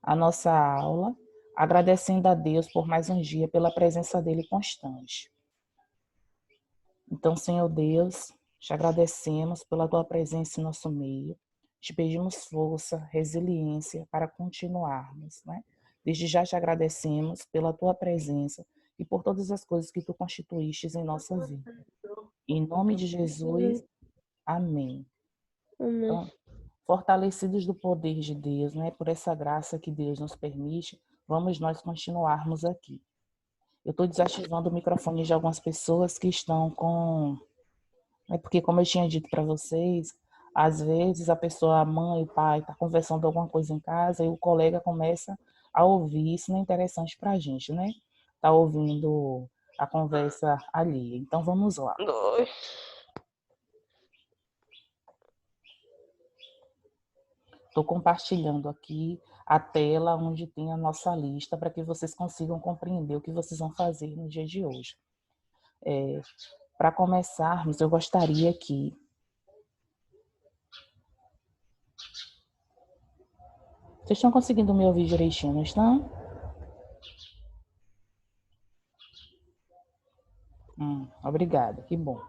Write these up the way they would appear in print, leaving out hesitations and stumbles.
a nossa aula, agradecendo a Deus por mais um dia, pela presença dele constante. Então, Senhor Deus, te agradecemos pela tua presença em nosso meio, te pedimos força, resiliência para continuarmos, né? Desde já te agradecemos pela tua presença e por todas as coisas que tu constituíste em nossa vida. Em nome de Jesus, amém. Então, fortalecidos do poder de Deus, né, por essa graça que Deus nos permite, vamos nós continuarmos aqui. Eu estou desativando o microfone de algumas pessoas que estão com... porque como eu tinha dito para vocês, às vezes a pessoa, a mãe, o pai, está conversando alguma coisa em casa e o colega começa a ouvir, isso não é interessante para a gente, né? Tá ouvindo a conversa ali. Então vamos lá. Estou compartilhando aqui a tela onde tem a nossa lista para que vocês consigam compreender o que vocês vão fazer no dia de hoje. Para começarmos, eu gostaria que... Vocês estão conseguindo me ouvir direitinho, não estão? Obrigada, que bom.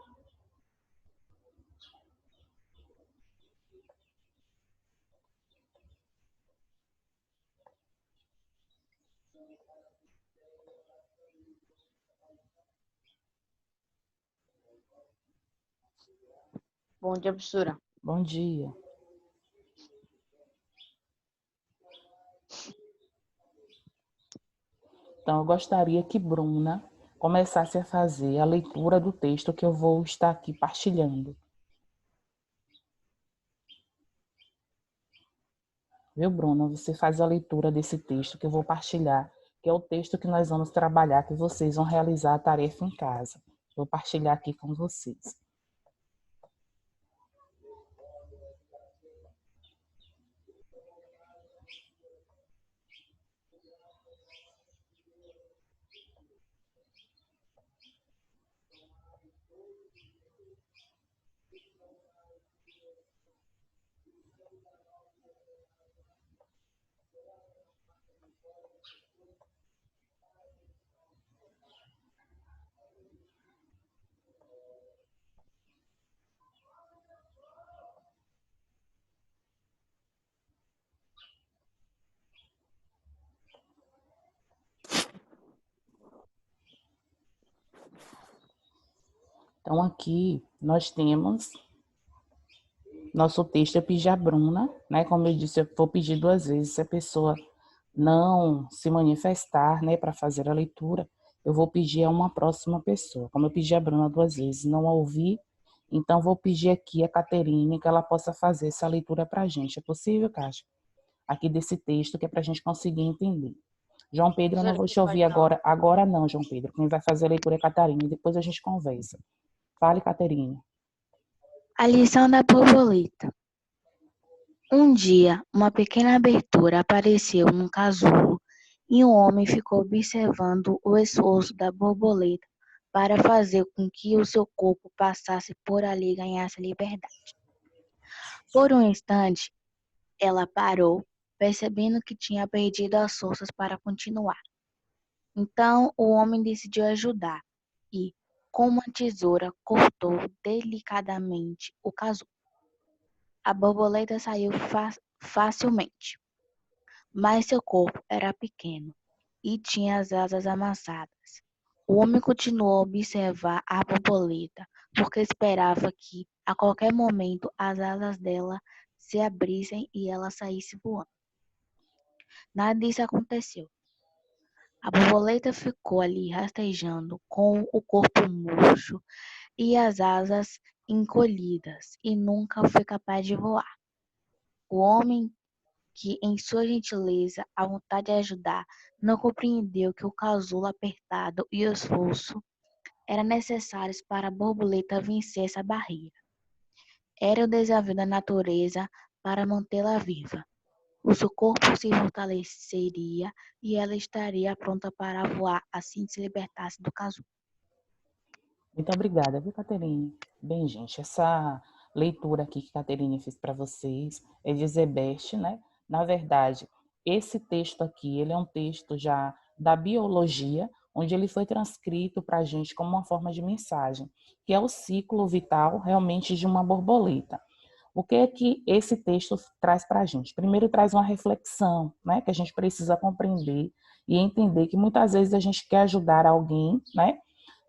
Bom dia, professora. Bom dia. Então, eu gostaria que Bruna começasse a fazer a leitura do texto que eu vou estar aqui partilhando. Viu, Bruna? Você faz a leitura desse texto que eu vou partilhar, que é o texto que nós vamos trabalhar, que vocês vão realizar a tarefa em casa. Vou partilhar aqui com vocês. Então, aqui nós temos nosso texto. Eu pedi a Bruna, né? Como eu disse, eu vou pedir 2 vezes. Se a pessoa não se manifestar, né, para fazer a leitura, eu vou pedir a uma próxima pessoa. Como eu pedi a Bruna 2 vezes, não a ouvi, então vou pedir aqui a Caterine que ela possa fazer essa leitura para a gente. É possível, Kátia? Aqui desse texto, que é para a gente conseguir entender. João Pedro, eu não vou te ouvir agora. Agora não, João Pedro. Quem vai fazer a leitura é a Catarina, depois a gente conversa. Fale, Caterine. A lição da borboleta. Um dia, uma pequena abertura apareceu num casulo e um homem ficou observando o esforço da borboleta para fazer com que o seu corpo passasse por ali e ganhasse liberdade. Por um instante, ela parou, percebendo que tinha perdido as forças para continuar. Então, o homem decidiu ajudar e, com uma tesoura, cortou delicadamente o casulo. A borboleta saiu facilmente, mas seu corpo era pequeno e tinha as asas amassadas. O homem continuou a observar a borboleta, porque esperava que, a qualquer momento, as asas dela se abrissem e ela saísse voando. Nada disso aconteceu. A borboleta ficou ali rastejando, com o corpo murcho e as asas encolhidas, e nunca foi capaz de voar. O homem, que em sua gentileza, a vontade de ajudar, não compreendeu que o casulo apertado e o esforço eram necessários para a borboleta vencer essa barreira. Era o desafio da natureza para mantê-la viva. O seu corpo se fortaleceria e ela estaria pronta para voar assim que se libertasse do casulo. Muito obrigada, viu, Caterine? Bem, gente, essa leitura aqui que a Caterine fez para vocês é de Zebeste, né? Na verdade, esse texto aqui, ele é um texto já da biologia, onde ele foi transcrito para a gente como uma forma de mensagem, que é o ciclo vital realmente de uma borboleta. O que é que esse texto traz para a gente? Primeiro, traz uma reflexão, né, que a gente precisa compreender e entender que muitas vezes a gente quer ajudar alguém, né,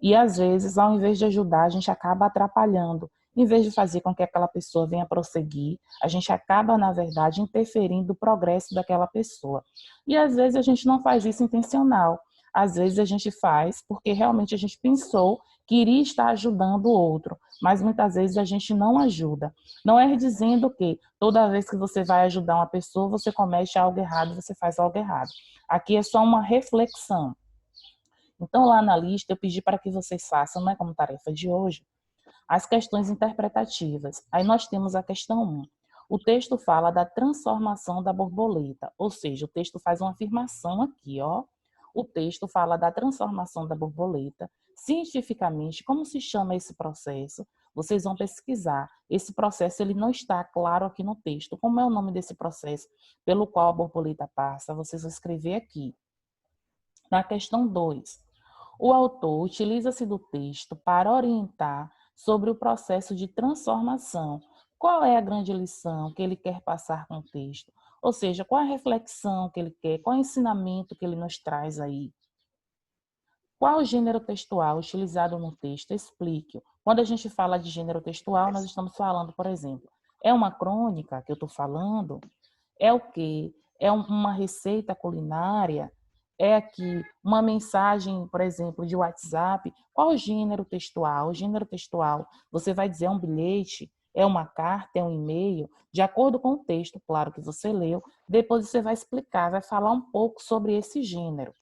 e às vezes, ao invés de ajudar, a gente acaba atrapalhando. Em vez de fazer com que aquela pessoa venha prosseguir, a gente acaba, na verdade, interferindo no progresso daquela pessoa. E às vezes a gente não faz isso intencional. Às vezes a gente faz porque realmente a gente pensou que iria estar ajudando o outro, mas muitas vezes a gente não ajuda. Não é dizendo que toda vez que você vai ajudar uma pessoa, você comete algo errado, você faz algo errado. Aqui é só uma reflexão. Então, lá na lista, eu pedi para que vocês façam, né, como tarefa de hoje, as questões interpretativas. Aí nós temos a questão 1. O texto fala da transformação da borboleta, ou seja, o texto faz uma afirmação aqui, ó. O texto fala da transformação da borboleta. Cientificamente, como se chama esse processo? Vocês vão pesquisar. Esse processo ele não está claro aqui no texto. Como é o nome desse processo pelo qual a borboleta passa? Vocês vão escrever aqui. Na questão 2, o autor utiliza-se do texto para orientar sobre o processo de transformação. Qual é a grande lição que ele quer passar com o texto? Ou seja, qual a reflexão que ele quer, qual o ensinamento que ele nos traz aí? Qual o gênero textual utilizado no texto? Explique-o. Quando a gente fala de gênero textual, nós estamos falando, por exemplo, é uma crônica que eu estou falando? É o quê? É uma receita culinária? É aqui uma mensagem, por exemplo, de WhatsApp? Qual o gênero textual? O gênero textual, você vai dizer é um bilhete, é uma carta, é um e-mail? De acordo com o texto, claro, que você leu, depois você vai explicar, vai falar um pouco sobre esse gênero.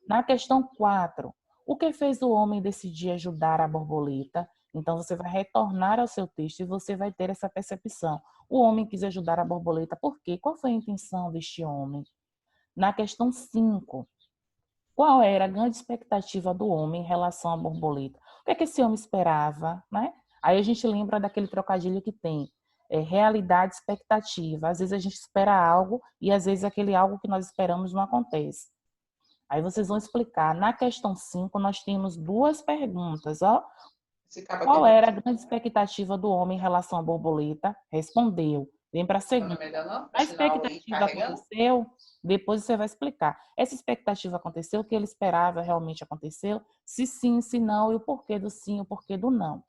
Na questão 4, o que fez o homem decidir ajudar a borboleta? Então, você vai retornar ao seu texto e você vai ter essa percepção. O homem quis ajudar a borboleta, por quê? Qual foi a intenção deste homem? Na questão 5, qual era a grande expectativa do homem em relação à borboleta? O que é que esse homem esperava, né? Aí a gente lembra daquele trocadilho que tem, realidade e expectativa. Às vezes a gente espera algo e às vezes aquele algo que nós esperamos não acontece. Aí vocês vão explicar. Na questão 5, nós temos duas perguntas. Ó. Qual era a grande expectativa do homem em relação à borboleta? Respondeu. Vem para a segunda. A expectativa aconteceu? Depois você vai explicar. Essa expectativa aconteceu? O que ele esperava realmente aconteceu? Se sim, se não, e o porquê do sim, o porquê do não.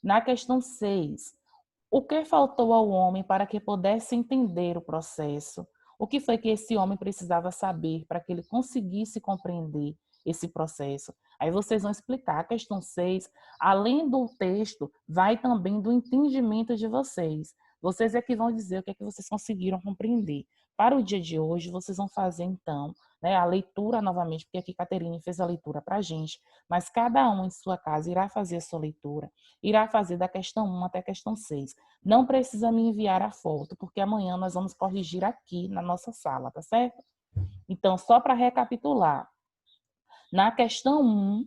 Na questão 6, o que faltou ao homem para que pudesse entender o processo? O que foi que esse homem precisava saber para que ele conseguisse compreender esse processo? Aí vocês vão explicar. A questão 6, além do texto, vai também do entendimento de vocês. Vocês é que vão dizer o que é que vocês conseguiram compreender. Para o dia de hoje, vocês vão fazer, então, né, a leitura novamente, porque aqui Caterine fez a leitura para a gente, mas cada um em sua casa irá fazer a sua leitura, irá fazer da questão 1 até a questão 6. Não precisa me enviar a foto, porque amanhã nós vamos corrigir aqui na nossa sala, tá certo? Então, só para recapitular. Na questão 1,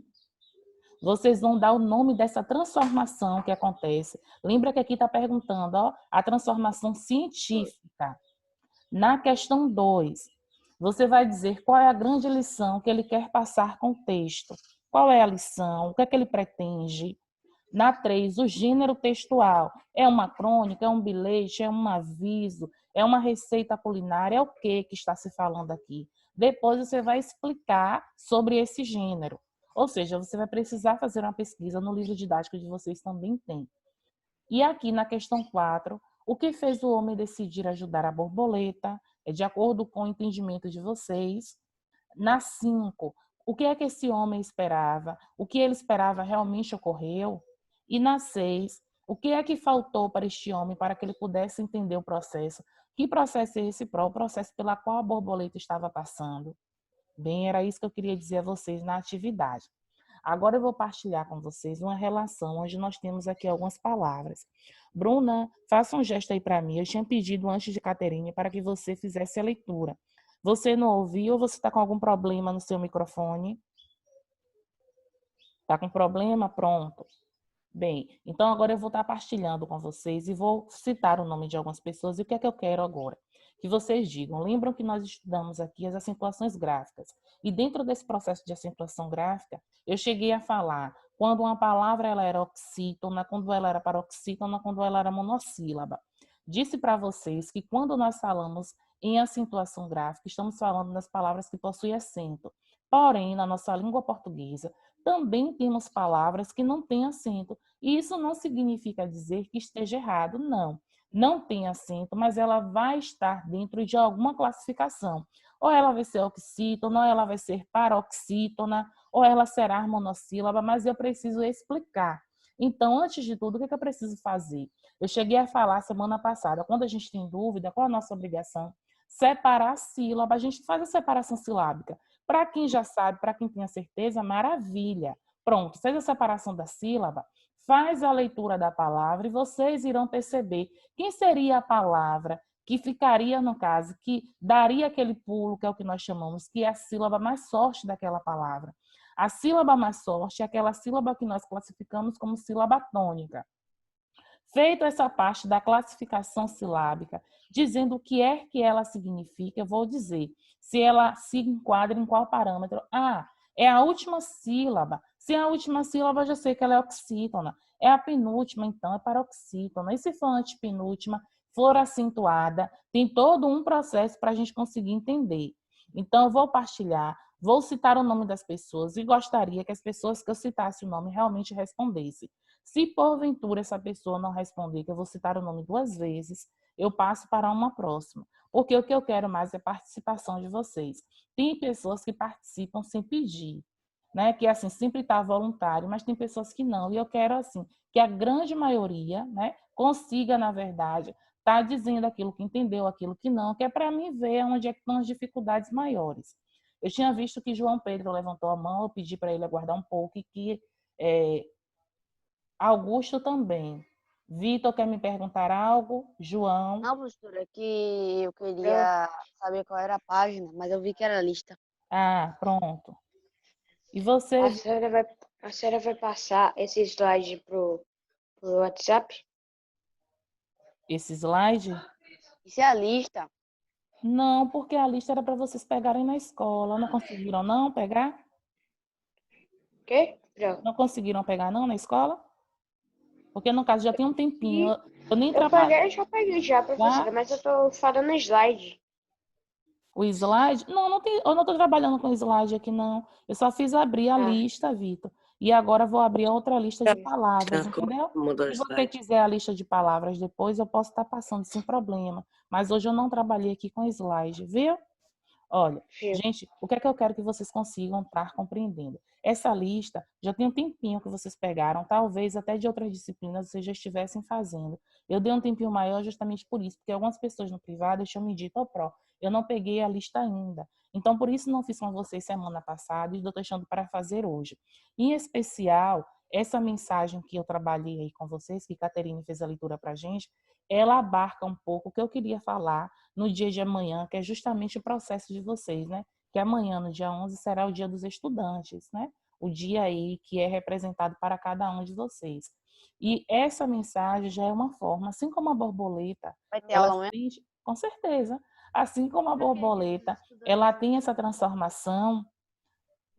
vocês vão dar o nome dessa transformação que acontece. Lembra que aqui está perguntando, ó, a transformação científica. Na questão 2, você vai dizer qual é a grande lição que ele quer passar com o texto. Qual é a lição? O que é que ele pretende? Na 3, o gênero textual. É uma crônica, é um bilhete, é um aviso, é uma receita culinária, é o que está se falando aqui? Depois você vai explicar sobre esse gênero. Ou seja, você vai precisar fazer uma pesquisa no livro didático de vocês também tem. E aqui na questão 4, o que fez o homem decidir ajudar a borboleta? É de acordo com o entendimento de vocês. Na 5, o que é que esse homem esperava? O que ele esperava realmente ocorreu? E na 6, o que é que faltou para este homem para que ele pudesse entender o processo? Que processo é esse? O processo pela qual a borboleta estava passando. Bem, era isso que eu queria dizer a vocês na atividade. Agora eu vou partilhar com vocês uma relação onde nós temos aqui algumas palavras. Bruna, faça um gesto aí para mim. Eu tinha pedido antes de Caterine para que você fizesse a leitura. Você não ouviu ou você está com algum problema no seu microfone? Está com problema? Pronto. Bem, então agora eu vou estar partilhando com vocês e vou citar o nome de algumas pessoas. E o que é que eu quero agora? que vocês digam. Lembram que nós estudamos aqui as acentuações gráficas. E dentro desse processo de acentuação gráfica, eu cheguei a falar quando uma palavra ela era oxítona, quando ela era paroxítona, quando ela era monossílaba. Disse para vocês que quando nós falamos em acentuação gráfica, estamos falando das palavras que possuem acento. Porém, na nossa língua portuguesa, também temos palavras que não têm acento. E isso não significa dizer que esteja errado, não. Não tem acento, mas ela vai estar dentro de alguma classificação. Ou ela vai ser oxítona, ou ela vai ser paroxítona, ou ela será monossílaba, mas eu preciso explicar. Então, antes de tudo, o que eu preciso fazer? Eu cheguei a falar semana passada, quando a gente tem dúvida, qual a nossa obrigação? Separar a sílaba, a gente faz a separação silábica. Para quem já sabe, para quem tem a certeza, maravilha. Pronto, fez a separação da sílaba, faz a leitura da palavra e vocês irão perceber quem seria a palavra que ficaria, no caso, que daria aquele pulo, que é o que nós chamamos, que é a sílaba mais forte daquela palavra. A sílaba mais forte é aquela sílaba que nós classificamos como sílaba tônica. Feito essa parte da classificação silábica, dizendo o que é que ela significa, eu vou dizer se ela se enquadra em qual parâmetro. Ah, é a última sílaba. Se é a última sílaba, eu já sei que ela é oxítona. É a penúltima, então, é paroxítona. E se for antepenúltima, for acentuada, tem todo um processo para a gente conseguir entender. Então, eu vou partilhar, vou citar o nome das pessoas e gostaria que as pessoas que eu citasse o nome realmente respondessem. Se porventura essa pessoa não responder, que eu vou citar o nome 2 vezes, eu passo para uma próxima. Porque o que eu quero mais é participação de vocês. Tem pessoas que participam sem pedir, né? Que assim sempre está voluntário, mas tem pessoas que não. E eu quero assim que a grande maioria, né, consiga na verdade estar dizendo aquilo que entendeu, aquilo que não, que é para mim ver onde é que estão as dificuldades maiores. Eu tinha visto que João Pedro levantou a mão, eu pedi para ele aguardar um pouco e que Augusto também. Vitor quer me perguntar algo? João? Não, professora, que eu queria saber qual era a página, mas eu vi que era lista. Ah, pronto. E você? A senhora vai passar esse slide pro WhatsApp? Esse slide? Isso é a lista. Não, porque a lista era para vocês pegarem na escola. Não conseguiram não pegar? O quê? Pronto. Não conseguiram pegar não na escola? Porque no caso já tem um tempinho. Eu nem Eu trabalhei. peguei já, professora, mas eu tô falando slide. O slide? Não, não tem, eu não estou trabalhando com slide aqui, não. Eu só fiz abrir a lista, Vitor. E agora vou abrir outra lista de palavras, entendeu? Se você quiser a lista de palavras depois, eu posso estar passando sem problema. Mas hoje eu não trabalhei aqui com slide, viu? Olha, gente, o que é que eu quero que vocês consigam estar compreendendo? Essa lista já tem um tempinho que vocês pegaram, talvez até de outras disciplinas vocês já estivessem fazendo. Eu dei um tempinho maior justamente por isso, porque algumas pessoas no privado tinham me dito, Pró, eu não peguei a lista ainda. Então, por isso não fiz com vocês semana passada e estou deixando para fazer hoje. Em especial, essa mensagem que eu trabalhei aí com vocês, que Caterine fez a leitura para a gente, ela abarca um pouco o que eu queria falar no dia de amanhã, que é justamente o processo de vocês, né? Que amanhã, no dia 11, será o dia dos estudantes, né? O dia aí que é representado para cada um de vocês. E essa mensagem já é uma forma, assim como a borboleta, Vai ter ela aula mesmo? sente, com certeza, assim como a borboleta, ela tem essa transformação,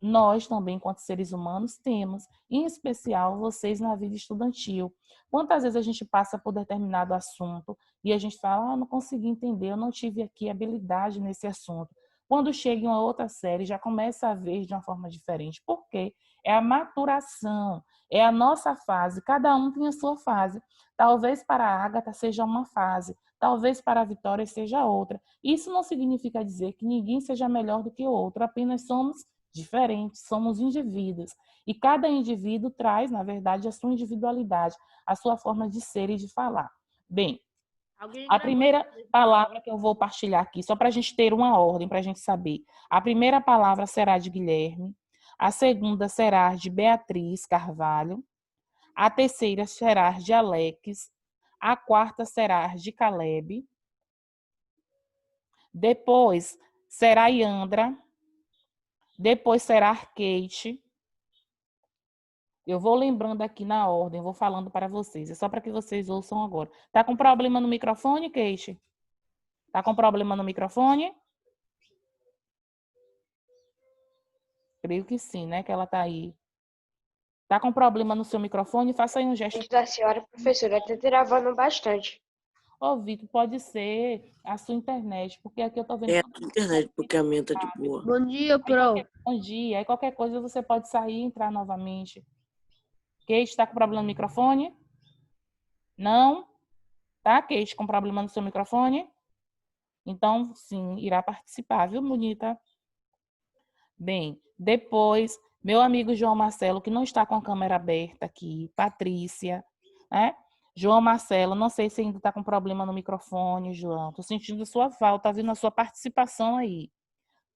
nós também, enquanto seres humanos, temos, em especial vocês na vida estudantil. Quantas vezes a gente passa por determinado assunto e a gente fala, não consegui entender, eu não tive aqui habilidade nesse assunto. Quando chega em uma outra série, já começa a ver de uma forma diferente. Por quê? É a maturação, é a nossa fase, cada um tem a sua fase. Talvez para a Ágata seja uma fase, talvez para a Vitória seja outra. Isso não significa dizer que ninguém seja melhor do que o outro, apenas somos diferentes, somos indivíduos. E cada indivíduo traz, na verdade, a sua individualidade, a sua forma de ser e de falar. Bem, a primeira palavra que eu vou partilhar aqui, só para a gente ter uma ordem, para a gente saber. A primeira palavra será de Guilherme, a segunda será de Beatriz Carvalho, a terceira será de Alex, a quarta será de Caleb, depois será Yandra, depois será Kate. Eu vou lembrando aqui na ordem, vou falando para vocês. É só para que vocês ouçam agora. Tá com problema no microfone, Kate? Tá com problema no microfone? Creio que sim, né? Que ela tá aí. Tá com problema no seu microfone? Faça aí um gesto. Gente da senhora, professora, tá travando bastante. Ô, Vitor, pode ser a sua internet, porque aqui eu tô vendo... É a internet, porque a minha tá de boa. Bom dia, Aí Pro. bom dia. Aí qualquer coisa você pode sair e entrar novamente. Kate, está com problema no microfone? Não? Tá, Kate, com problema no seu microfone? Então, sim, irá participar, viu, bonita? Bem, depois, meu amigo João Marcelo, que não está com a câmera aberta aqui, Patrícia, né? João Marcelo, não sei se ainda está com problema no microfone, João. Estou sentindo sua falta, vindo a sua participação aí.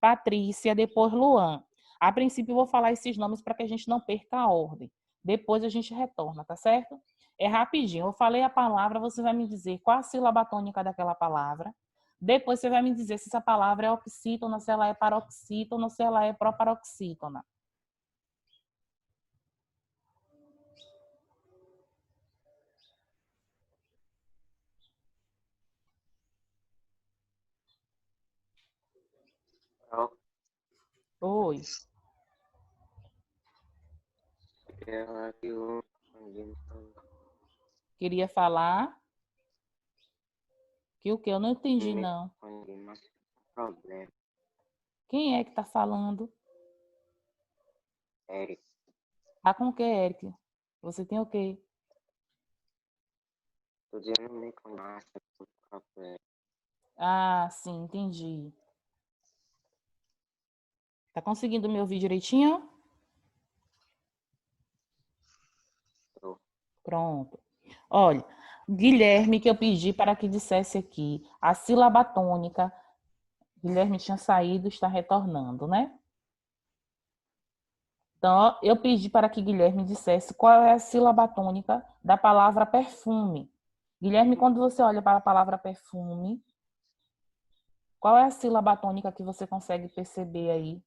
Patrícia, depois Luan. A princípio, eu vou falar esses nomes para que a gente não perca a ordem. Depois a gente retorna, tá certo? É rapidinho. Eu falei a palavra, você vai me dizer qual a sílaba tônica daquela palavra. Depois você vai me dizer se essa palavra é oxítona, se ela é paroxítona, se ela é proparoxítona. Oi. Queria falar que o que eu não entendi, não. Quem é que tá falando? Eric. Tá com o que, Eric? Você tem o quê? Tô dizendo meio com massa. Ah, sim, entendi. Tá conseguindo me ouvir direitinho? Tô. Pronto. Olha, Guilherme, que eu pedi para que dissesse aqui a sílaba tônica. Guilherme tinha saído, está retornando, né? Então, ó, eu pedi para que Guilherme dissesse qual é a sílaba tônica da palavra perfume. Guilherme, quando você olha para a palavra perfume, qual é a sílaba tônica que você consegue perceber aí?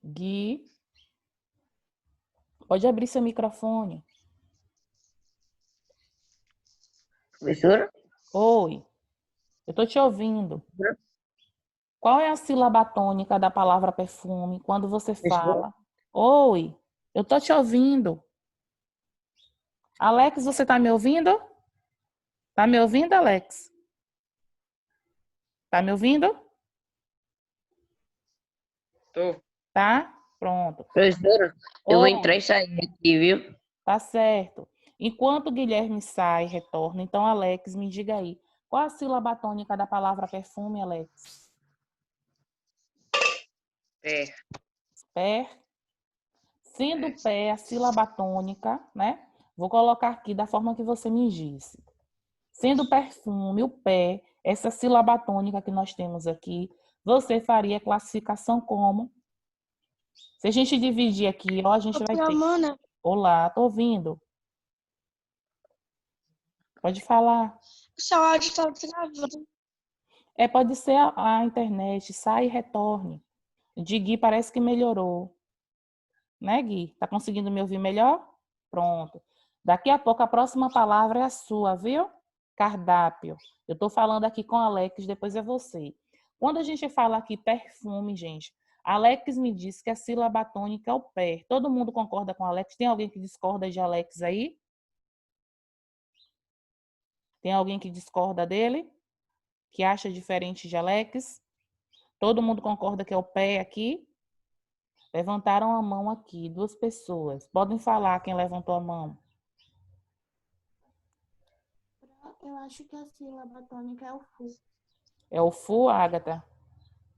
Gui, pode abrir seu microfone. Professora? Oi, eu estou te ouvindo. Qual é a sílaba tônica da palavra perfume quando você fala? Oi, eu estou te ouvindo. Alex, você está me ouvindo? Está me ouvindo, Alex? Está me ouvindo? Tô. Tá? Pronto. Professora, eu vou Oi, entrar e sair aqui, viu? tá certo. Enquanto o Guilherme sai e retorna, então, Alex, me diga aí. Qual a sílaba tônica da palavra perfume, Alex? É. Pé. Sendo pé a sílaba tônica, né? Vou colocar aqui da forma que você me disse. Sendo perfume, o pé, essa sílaba tônica que nós temos aqui, você faria classificação como? Se a gente dividir aqui, ó, a gente vai ter... Mana, Olá, tô ouvindo. Pode falar. o seu áudio tá travando. Pode ser a internet, sai e retorne. De Gui parece que melhorou. Né, Gui? Tá conseguindo me ouvir melhor? Pronto. Daqui a pouco a próxima palavra é a sua, viu? Cardápio. Eu tô falando aqui com Alex, depois é você. Quando a gente fala aqui perfume, gente, Alex me disse que a sílaba tônica é o pé. Todo mundo concorda com Alex? Tem alguém que discorda de Alex aí? Tem alguém que discorda dele? Que acha diferente de Alex? Todo mundo concorda que é o pé aqui? Levantaram a mão aqui, 2 pessoas. Podem falar quem levantou a mão. Eu acho que a sílaba tônica é o fu. É o Fu, Agatha?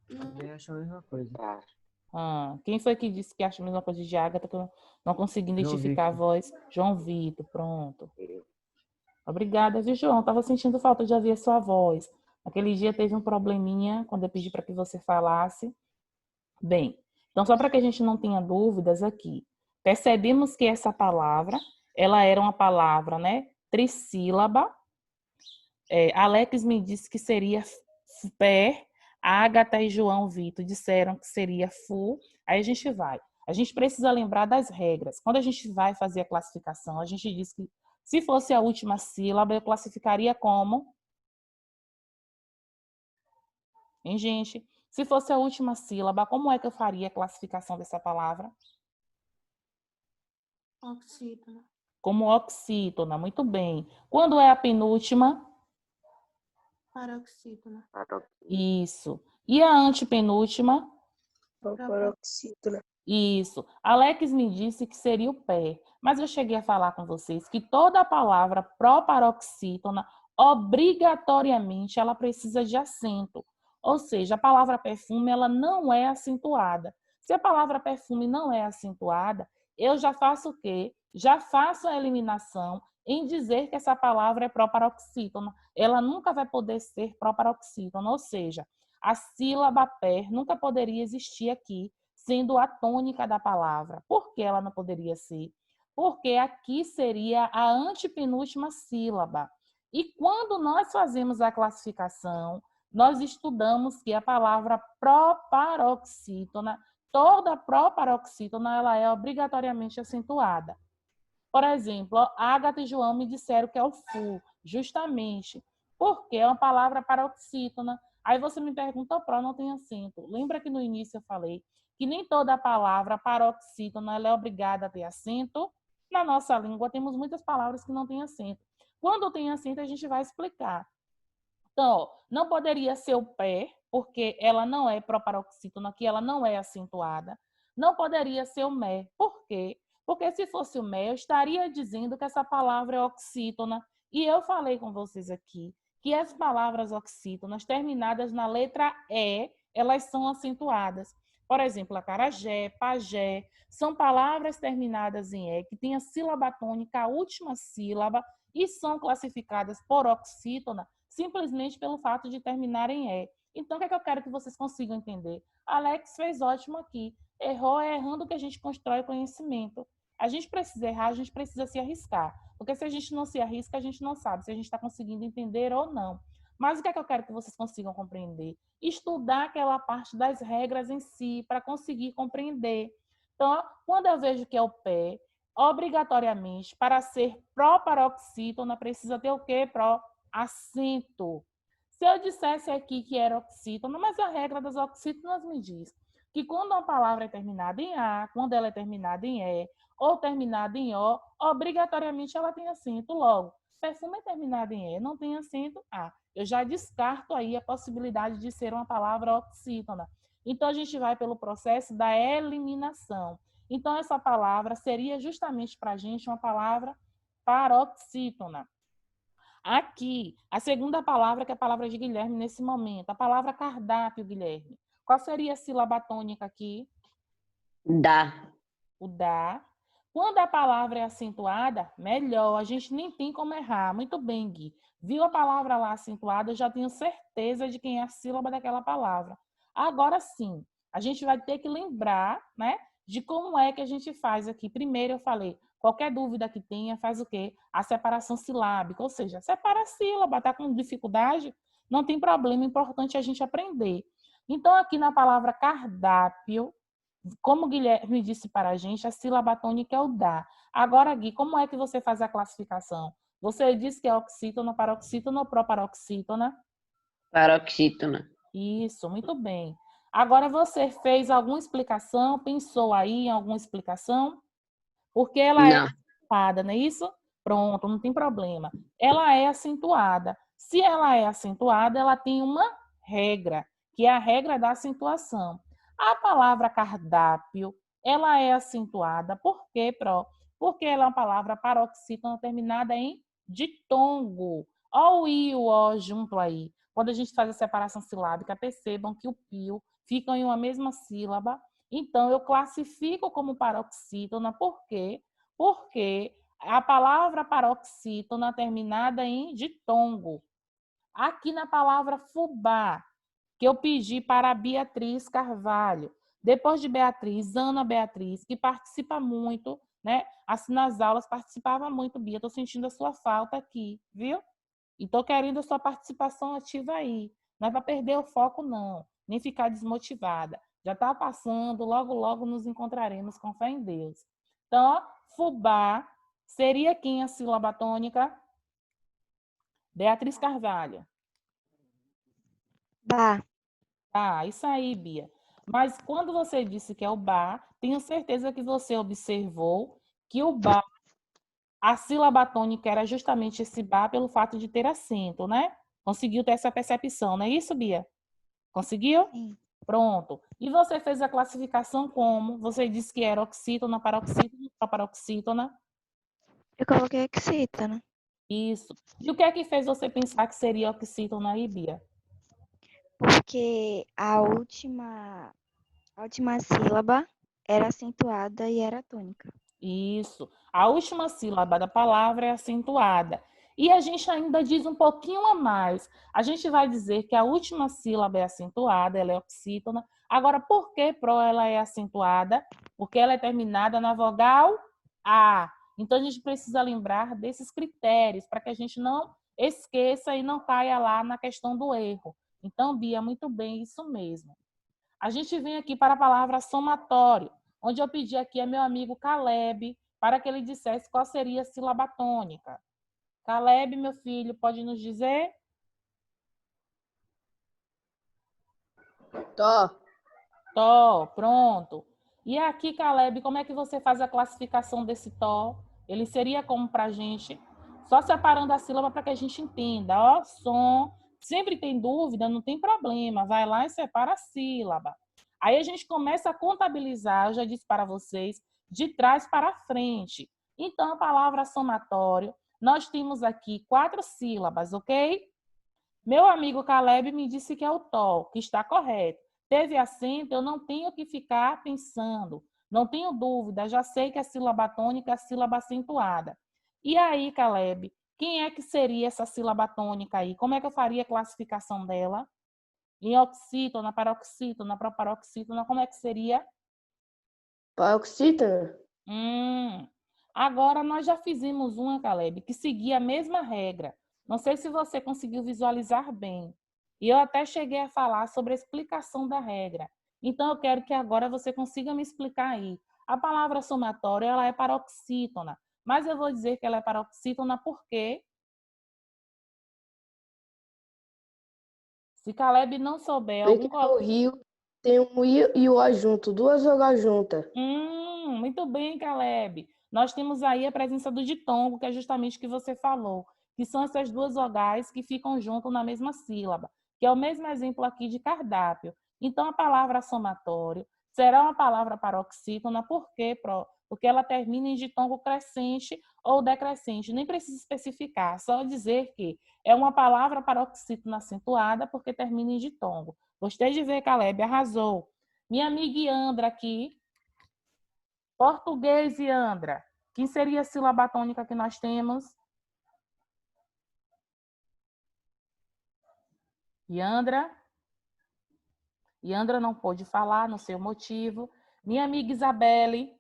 Eu acho a mesma coisa. Tá. Quem foi que disse que acha a mesma coisa de Agatha, que eu não consegui identificar a voz? João Vitor, pronto. Obrigada, viu, João? Estava sentindo falta de ouvir a sua voz. Aquele dia teve um probleminha quando eu pedi para que você falasse. Bem, então só para que a gente não tenha dúvidas aqui, percebemos que essa palavra, ela era uma palavra, né, trissílaba, Alex me disse que seria pé, Agatha e João Vitor disseram que seria fu. Aí a gente vai. A gente precisa lembrar das regras. Quando a gente vai fazer a classificação, a gente diz que se fosse a última sílaba, eu classificaria como? Hein, gente? Se fosse a última sílaba, como é que eu faria a classificação dessa palavra? Oxítona. Como oxítona, muito bem. Quando é a penúltima? Paroxítona. Isso. E a antepenúltima? Paroxítona. Isso. Alex me disse que seria o pé, mas eu cheguei a falar com vocês que toda palavra proparoxítona, obrigatoriamente, ela precisa de acento. Ou seja, a palavra perfume, ela não é acentuada. Se a palavra perfume não é acentuada, eu já faço o quê? Já faço a eliminação em dizer que essa palavra é proparoxítona. Ela nunca vai poder ser proparoxítona, ou seja, a sílaba per nunca poderia existir aqui, sendo a tônica da palavra. Por que ela não poderia ser? Porque aqui seria a antepenúltima sílaba. E quando nós fazemos a classificação, nós estudamos que a palavra proparoxítona, toda proparoxítona, ela é obrigatoriamente acentuada. Por exemplo, Agatha e João me disseram que é o fu, justamente porque é uma palavra paroxítona. Aí você me pergunta, o pró não tem acento. Lembra que no início eu falei que nem toda palavra paroxítona ela é obrigada a ter acento? Na nossa língua temos muitas palavras que não têm acento. Quando tem acento, a gente vai explicar. Então, ó, não poderia ser o pé, porque ela não é proparoxítona, que ela não é acentuada. Não poderia ser o mé. Por quê? Porque se fosse o mé, eu estaria dizendo que essa palavra é oxítona. E eu falei com vocês aqui que as palavras oxítonas terminadas na letra E, elas são acentuadas. Por exemplo, acarajé, pajé, são palavras terminadas em E, que têm a sílaba tônica, a última sílaba, e são classificadas por oxítona simplesmente pelo fato de terminar em E. Então, o que é que eu quero que vocês consigam entender? Alex fez ótimo aqui. Errou é errando que a gente constrói conhecimento. A gente precisa errar, a gente precisa se arriscar. Porque se a gente não se arrisca, a gente não sabe se a gente está conseguindo entender ou não. Mas o que é que eu quero que vocês consigam compreender? Estudar aquela parte das regras em si, para conseguir compreender. Então, quando eu vejo que é o pé, obrigatoriamente, para ser proparoxítona, precisa ter o quê? Acento. Se eu dissesse aqui que era oxítona, mas a regra das oxítonas me diz que quando uma palavra é terminada em A, quando ela é terminada em E ou terminada em O, obrigatoriamente ela tem acento. Logo, perfume é terminado em E, não tem acento A. Eu já descarto aí a possibilidade de ser uma palavra oxítona. Então, a gente vai pelo processo da eliminação. Então, essa palavra seria justamente para a gente uma palavra paroxítona. Aqui, a segunda palavra, que é a palavra de Guilherme nesse momento, a palavra cardápio, Guilherme. Qual seria a sílaba tônica aqui? Dá. O dá. Quando a palavra é acentuada, melhor, a gente nem tem como errar. Muito bem, Gui. Viu a palavra lá acentuada, eu já tenho certeza de quem é a sílaba daquela palavra. Agora sim, a gente vai ter que lembrar, né, de como é que a gente faz aqui. Primeiro eu falei, qualquer dúvida que tenha, faz o quê? A separação silábica, ou seja, separa a sílaba, tá com dificuldade? Não tem problema, é importante a gente aprender. Então, aqui na palavra cardápio, como o Guilherme disse para a gente, a sílaba tônica é o dá. Agora, Gui, como é que você faz a classificação? Você disse que é oxítona, paroxítona ou proparoxítona? Paroxítona. Isso, muito bem. Agora, você fez alguma explicação? Pensou aí em alguma explicação? Porque ela é Não. acentuada, não é isso? Pronto, não tem problema. Ela é acentuada. Se ela é acentuada, ela tem uma regra, que é a regra da acentuação. A palavra cardápio, ela é acentuada. Por quê, Pro? Porque ela é uma palavra paroxítona terminada em ditongo. Ó o i e o o junto aí. Quando a gente faz a separação silábica, percebam que o pio ficam em uma mesma sílaba. Então, eu classifico como paroxítona. Por quê? Porque a palavra paroxítona terminada em ditongo. Aqui na palavra fubá, que eu pedi para a Beatriz Carvalho. Depois de Beatriz, Ana Beatriz, que participa muito, né? Assim, nas aulas participava muito, Bia. Estou sentindo a sua falta aqui, viu? E estou querendo a sua participação ativa aí. Não é para perder o foco, não. Nem ficar desmotivada. Já está passando, logo, logo nos encontraremos com fé em Deus. Então, ó, fubá seria quem a sílaba tônica? Beatriz Carvalho. Ba. Ah, isso aí, Bia. Mas quando você disse que é o bar, tenho certeza que você observou que o bar, a sílaba tônica era justamente esse bar pelo fato de ter acento, né? Conseguiu ter essa percepção, não é isso, Bia? Conseguiu? Sim. Pronto. E você fez a classificação como? Você disse que era oxítona, paroxítona, proparoxítona? Eu coloquei oxítona. Isso. E o que é que fez você pensar que seria oxítona aí, Bia? Porque a última sílaba era acentuada e era tônica. Isso. A última sílaba da palavra é acentuada. E a gente ainda diz um pouquinho a mais. A gente vai dizer que a última sílaba é acentuada, ela é oxítona. Agora, por que pro ela é acentuada? Porque ela é terminada na vogal A. Então, a gente precisa lembrar desses critérios para que a gente não esqueça e não caia lá na questão do erro. Então, Bia, muito bem, isso mesmo. A gente vem aqui para a palavra somatório, onde eu pedi aqui a meu amigo Caleb para que ele dissesse qual seria a sílaba tônica. Caleb, meu filho, pode nos dizer? Tó. Tó, pronto. E aqui, Caleb, como é que você faz a classificação desse tó? Ele seria como para a gente? Só separando a sílaba para que a gente entenda. Ó, som. Sempre tem dúvida, não tem problema. Vai lá e separa a sílaba. Aí a gente começa a contabilizar, eu já disse para vocês, de trás para frente. Então, a palavra somatório, nós temos aqui 4 sílabas, ok? Meu amigo Caleb me disse que é o tó, que está correto. Teve acento, eu não tenho que ficar pensando. Não tenho dúvida, já sei que a sílaba tônica é a sílaba acentuada. E aí, Caleb, quem é que seria essa sílaba tônica aí? Como é que eu faria a classificação dela? Em oxítona, paroxítona, proparoxítona, como é que seria? Paroxítona. Agora, nós já fizemos uma, Caleb, que seguia a mesma regra. Não sei se você conseguiu visualizar bem. E eu até cheguei a falar sobre a explicação da regra. Então, eu quero que agora você consiga me explicar aí. A palavra somatória, ela é paroxítona. Mas eu vou dizer que ela é paroxítona por quê? Se Caleb não souber algum... Porque no Rio tem um I e o A junto, 2 vogais juntas. Muito bem, Caleb. Nós temos aí a presença do ditongo, que é justamente o que você falou, que são essas 2 vogais que ficam junto na mesma sílaba, que é o mesmo exemplo aqui de cardápio. Então, a palavra somatório será uma palavra paroxítona, por quê, Pro? Porque ela termina em ditongo crescente ou decrescente. Nem precisa especificar, só dizer que é uma palavra paroxítona acentuada porque termina em ditongo. Gostei de ver, Caleb, arrasou. Minha amiga Yandra aqui. Português, Yandra. Quem seria a sílaba tônica que nós temos? Yandra. Yandra não pôde falar, não sei o motivo. Minha amiga Isabelle.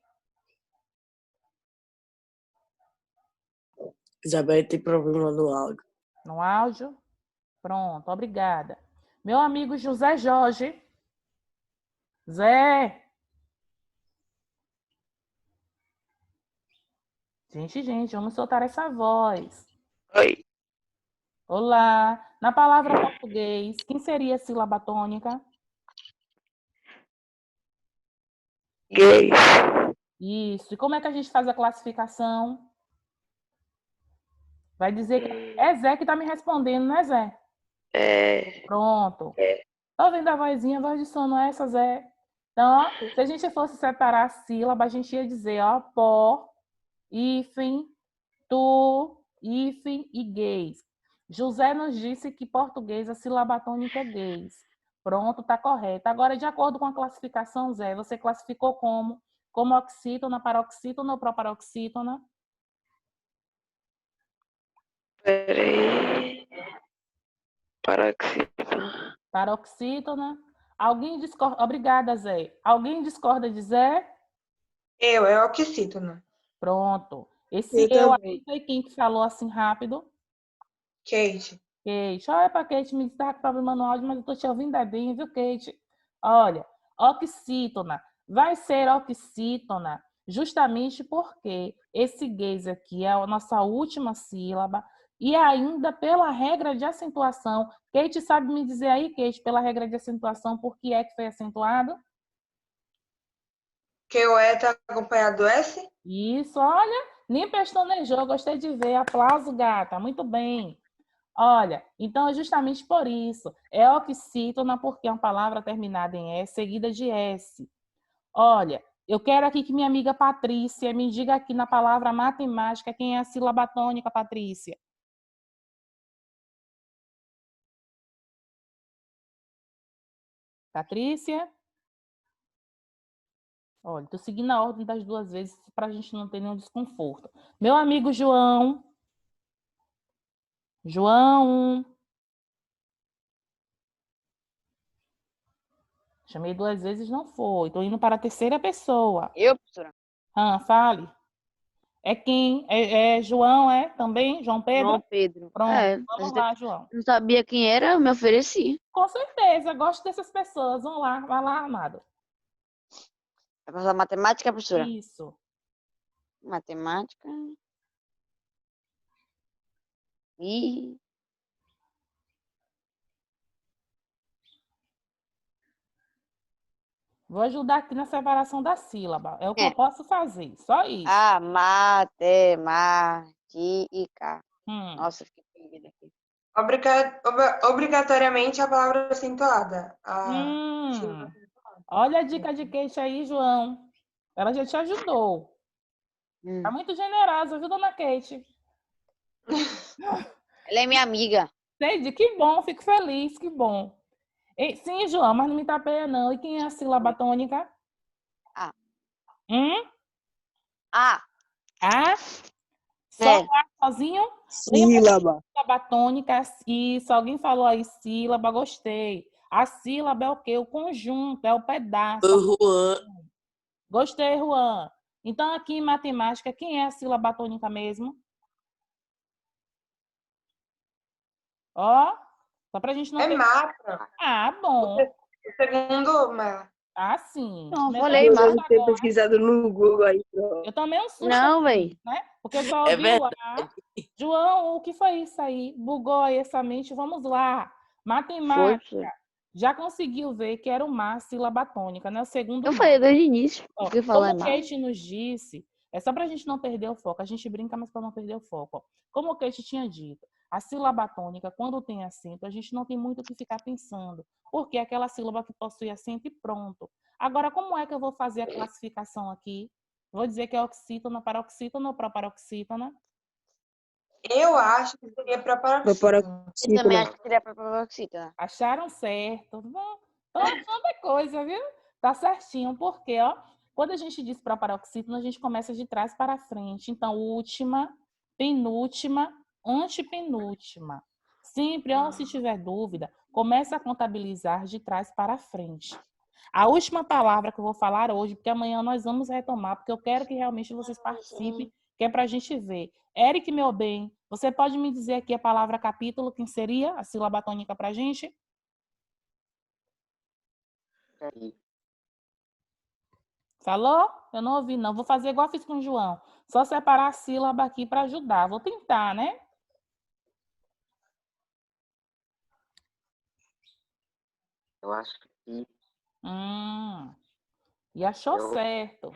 Isabel tem problema no áudio. No áudio? Pronto, obrigada. Meu amigo José Jorge. Zé. Gente, vamos soltar essa voz. Oi. Olá. Na palavra português, quem seria a sílaba tônica? Gay. Isso. E como é que a gente faz a classificação? Vai dizer que é Zé que está me respondendo, não é Zé? É. Pronto. Tá vendo a vozinha? A voz de sono é essa, Zé? Então, ó, se a gente fosse separar a sílaba, a gente ia dizer, ó, pó, hífen, tu, hífen e gays. José nos disse que português a sílaba tônica é gays. Pronto, tá correto. Agora, de acordo com a classificação, Zé, você classificou como? Como oxítona, paroxítona ou proparoxítona? Peraí. Paroxítona. Paroxítona. Alguém discorda? Obrigada, Zé. Alguém discorda de Zé? É oxítona. Pronto. Esse Eu eu também. aí foi quem que falou assim rápido? Kate. Kate, olha para Kate, me está com problema no áudio, mas eu estou te ouvindo bem, viu, Kate? Olha, oxítona, vai ser oxítona, justamente porque esse gaze aqui é a nossa última sílaba e ainda pela regra de acentuação. Kate sabe me dizer aí, Kate, pela regra de acentuação, por que é que foi acentuado? Que o E está acompanhado do S? Isso, olha, nem pestanejou, gostei de ver. Aplauso, gata, muito bem. Olha, então é justamente por isso. É oxítona porque é uma palavra terminada em S, seguida de S. Olha, eu quero aqui que minha amiga Patrícia me diga aqui na palavra matemática quem é a sílaba tônica, Patrícia. Patrícia? Olha, estou seguindo a ordem das duas vezes para a gente não ter nenhum desconforto. Meu amigo João. João. Chamei duas vezes, não foi. Estou indo para a terceira pessoa. Eu, professora? Fale. É quem? É João, é? Também? João Pedro? João Pedro. Pronto, vamos lá, João. Não sabia quem era, eu me ofereci. Com certeza, gosto dessas pessoas. Vamos lá, vai lá, amado. Vai passar matemática, professora? Isso. Matemática. E Vou ajudar aqui na separação da sílaba. É o que eu posso fazer, só isso. a matemática. Nossa, fiquei perdida aqui. Obrigatoriamente a palavra acentuada. Olha a dica de Kate aí, João. Ela já te ajudou. Tá muito generosa, viu, dona Kate? Ela é minha amiga. Entendi, que bom, fico feliz, que bom. Sim, João, mas não me tapeia não. E quem é a sílaba tônica? A. A. A? Só É. A sozinho? Sílaba. Sílaba tônica, isso. Alguém falou aí sílaba, gostei. A sílaba é o quê? O conjunto, é o pedaço. Juan. Gostei, Juan. Então, aqui em matemática, quem é a sílaba tônica mesmo? Ó, só pra gente não É mapa. Ah, bom. O segundo, Mela. Ah, sim. Não, Melhor falei Eu mapa. devo ter pesquisado no Google aí. Eu tomei um susto. Não, aqui, velho. né? Porque eu só É ouvi o verdade. A. João, o que foi isso aí? Bugou aí essa mente. Vamos lá. Matemática. Já conseguiu ver que era uma sílaba tônica, né? O segundo. Eu falei desde o início. Ó, Porque falar como mapa. Kate nos disse, é só para a gente não perder o foco. A gente brinca, mas para não perder o foco. Ó. Como o Kate tinha dito, a sílaba tônica, quando tem acento, a gente não tem muito o que ficar pensando, porque é aquela sílaba que possui acento e pronto. Agora, como é que eu vou fazer a classificação aqui? Vou dizer que é oxítona, paroxítona ou proparoxítona? Eu acho que seria proparoxítona. Eu também acho que seria proparoxítona. Acharam certo. Estão achando é coisa, viu? Tá certinho, porque, ó, quando a gente diz proparoxítona, a gente começa de trás para frente. Então, última, penúltima, antepenúltima. Sempre, ó, se tiver dúvida, comece a contabilizar de trás para frente. A última palavra que eu vou falar hoje, porque amanhã nós vamos retomar, porque eu quero que realmente vocês participem, que é para a gente ver. Eric, meu bem, você pode me dizer aqui a palavra capítulo, quem seria a sílaba tônica para a gente? Falou? Eu não ouvi, não. Vou fazer igual eu fiz com o João. Só separar a sílaba aqui para ajudar. Vou tentar, né? Eu acho que E achou certo.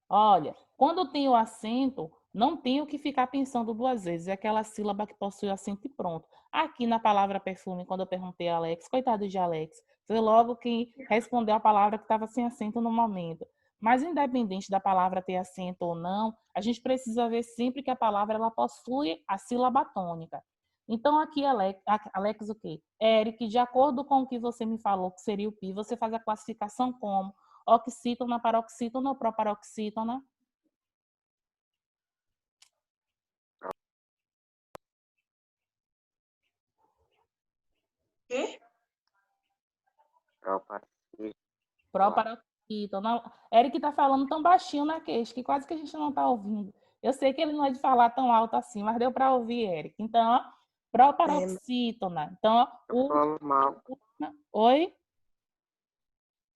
Olha, quando tem o acento, não tenho que ficar pensando duas vezes. É aquela sílaba que possui acento e pronto. Aqui na palavra perfume, quando eu perguntei a Alex, coitado de Alex, foi logo que respondeu a palavra que estava sem acento no momento. Mas independente da palavra ter acento ou não, a gente precisa ver sempre que a palavra ela possui a sílaba tônica. Então aqui, Alex o quê? Eric, de acordo com o que você me falou, que seria o pi, você faz a classificação como oxítona, paroxítona ou proparoxítona? Quê? Proparoxítona. Eric tá falando tão baixinho na queixa que quase que a gente não tá ouvindo. Eu sei que ele não é de falar tão alto assim, mas deu para ouvir, Eric. Então, ó, proparoxítona. Então, ó, Eu falo mal. Oi?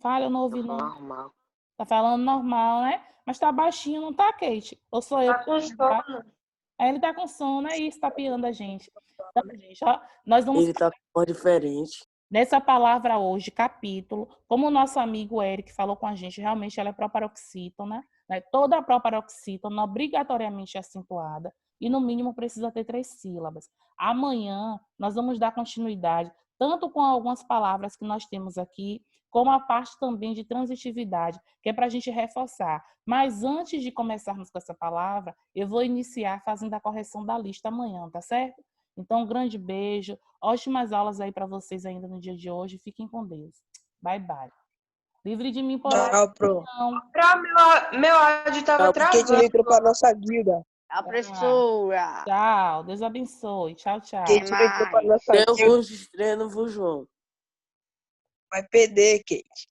Fala, eu não ouvi, Eu falo não. normal. Tá falando normal, né? Mas tá baixinho, não tá, Kate? Ou sou eu Tá que com tô baixo? sono. Aí ele tá com sono, é isso, tá piando a gente. Então, gente, ó, nós vamos Ele tá com voz diferente. nessa palavra hoje, capítulo, como o nosso amigo Eric falou com a gente, realmente ela é proparoxítona, né? Toda a proparoxítona obrigatoriamente acentuada e no mínimo precisa ter 3 sílabas. Amanhã nós vamos dar continuidade tanto com algumas palavras que nós temos aqui, como a parte também de transitividade, que é para a gente reforçar. Mas antes de começarmos com essa palavra, eu vou iniciar fazendo a correção da lista amanhã, tá certo? Então, um grande beijo. Ótimas aulas aí para vocês ainda no dia de hoje. Fiquem com Deus. Bye, bye. Livre de mim, porém. Tchau, pro. Meu áudio tava Tchau, porque travando. ele entrou pra nossa guilda. A professora. Tchau. Deus abençoe. Tchau, tchau. Kate entrou pra nossa Eu guilda. vou estreando, vou, João. Vai perder, Kate.